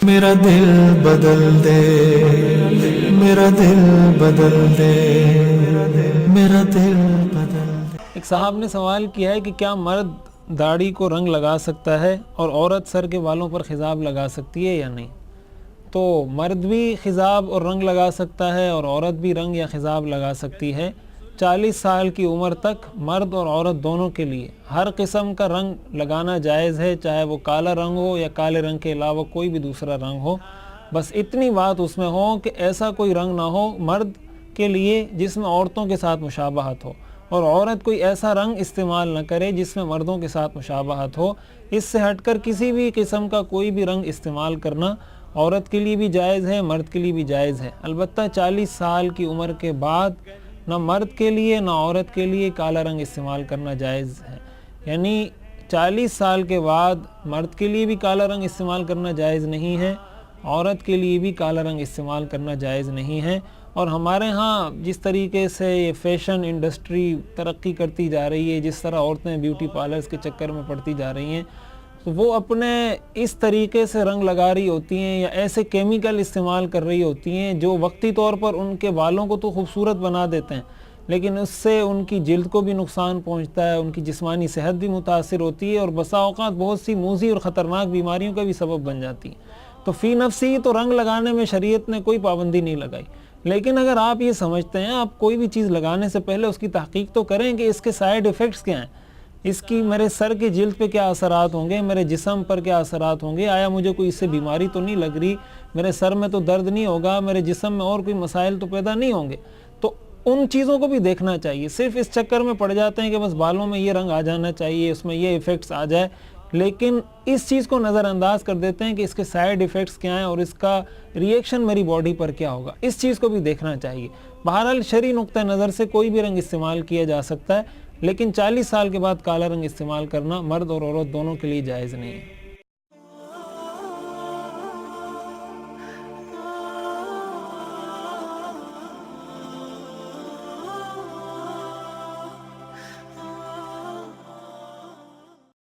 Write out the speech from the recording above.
میرا دل بدل دے، میرا دل بدل دے، میرا دل بدل دے۔ ایک صاحب نے سوال کیا ہے کہ کیا مرد داڑھی کو رنگ لگا سکتا ہے اور عورت سر کے بالوں پر خضاب لگا سکتی ہے یا نہیں؟ تو مرد بھی خضاب اور رنگ لگا سکتا ہے اور عورت بھی رنگ یا خضاب لگا سکتی ہے۔ 40 سال کی عمر تک مرد اور عورت دونوں کے لیے ہر قسم کا رنگ لگانا جائز ہے، چاہے وہ کالا رنگ ہو یا کالے رنگ کے علاوہ کوئی بھی دوسرا رنگ ہو۔ بس اتنی بات اس میں ہو کہ ایسا کوئی رنگ نہ ہو مرد کے لیے جس میں عورتوں کے ساتھ مشابہت ہو، اور عورت کوئی ایسا رنگ استعمال نہ کرے جس میں مردوں کے ساتھ مشابہت ہو۔ اس سے ہٹ کر کسی بھی قسم کا کوئی بھی رنگ استعمال کرنا عورت کے لیے بھی جائز ہے، مرد کے لیے بھی جائز ہے۔ البتہ 40 سال کی عمر کے بعد نہ مرد کے لیے نہ عورت کے لیے کالا رنگ استعمال کرنا جائز ہے، یعنی 40 سال کے بعد مرد کے لیے بھی کالا رنگ استعمال کرنا جائز نہیں ہے، عورت کے لیے بھی کالا رنگ استعمال کرنا جائز نہیں ہے۔ اور ہمارے ہاں جس طریقے سے یہ فیشن انڈسٹری ترقی کرتی جا رہی ہے، جس طرح عورتیں بیوٹی پارلرز کے چکر میں پڑتی جا رہی ہیں، تو وہ اپنے اس طریقے سے رنگ لگا رہی ہوتی ہیں یا ایسے کیمیکل استعمال کر رہی ہوتی ہیں جو وقتی طور پر ان کے بالوں کو تو خوبصورت بنا دیتے ہیں، لیکن اس سے ان کی جلد کو بھی نقصان پہنچتا ہے، ان کی جسمانی صحت بھی متاثر ہوتی ہے اور بسا اوقات بہت سی موذی اور خطرناک بیماریوں کا بھی سبب بن جاتی ہیں۔ تو فی نفسی تو رنگ لگانے میں شریعت نے کوئی پابندی نہیں لگائی، لیکن اگر آپ یہ سمجھتے ہیں آپ کوئی بھی چیز لگانے سے پہلے اس کی تحقیق تو کریں کہ اس کے سائیڈ ایفیکٹس کیا ہیں، اس کی میرے سر کی جلد پہ کیا اثرات ہوں گے، میرے جسم پر کیا اثرات ہوں گے، آیا مجھے کوئی اس سے بیماری تو نہیں لگ رہی، میرے سر میں تو درد نہیں ہوگا، میرے جسم میں اور کوئی مسائل تو پیدا نہیں ہوں گے۔ تو ان چیزوں کو بھی دیکھنا چاہیے۔ صرف اس چکر میں پڑ جاتے ہیں کہ بس بالوں میں یہ رنگ آ جانا چاہیے، اس میں یہ ایفیکٹس آ جائے، لیکن اس چیز کو نظر انداز کر دیتے ہیں کہ اس کے سائیڈ ایفیکٹس کیا ہیں اور اس کا ریئیکشن میری باڈی پر کیا ہوگا، اس چیز کو بھی دیکھنا چاہیے۔ بہرحال شرعی نقطہ نظر سے کوئی بھی رنگ استعمال کیا جا سکتا ہے، لیکن 40 سال کے بعد کالا رنگ استعمال کرنا مرد اور عورت دونوں کے لیے جائز نہیں ہے۔